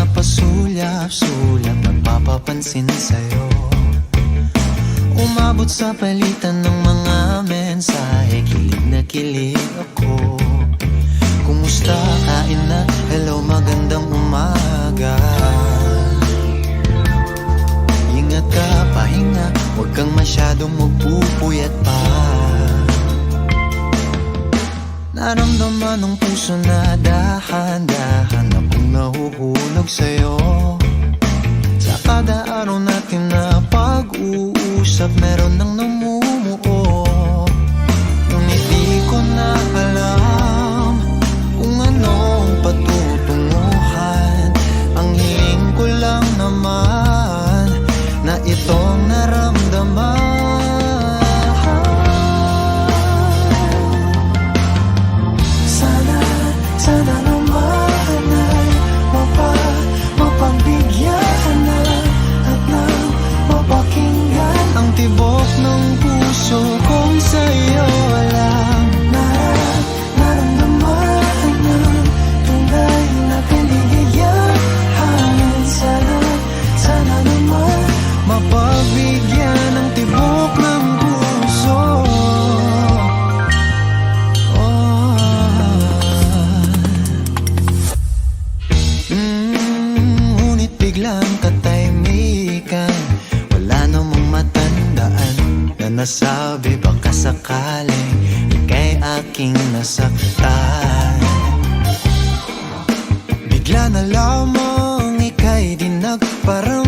na pasulyap-sulyap, nagpapapansin sa'yo. Umabot sa palitan ng mga mensahe, kilig na kilig ako. Kumusta, kain na, hello, magandang umaga. Ingat ka, pahinga, huwag kang masyadong magpupuyat pa. Naramdaman ng puso na dahan-dahan akong nahuhulog sa'yo. Sa kada araw natin na pag-uusap, meron nang namumuo. Ngunit di ko na alam kung anong patutunguhan. Ang hiling ko lang naman na itong naramdaman. Sana naman ay mapagbigyan na at nang mapakinggan ang tibok ng puso kong sa'yo lang naramdaman ng tunay na kaligayahan. Sana naman mapagbigyan ang tibok ng puso. Ngunit biglang katahimikan, wala namang matandaan na nasabi baka sakaling ika'y aking nasaktan. Bigla na lamang ika'y di nagparang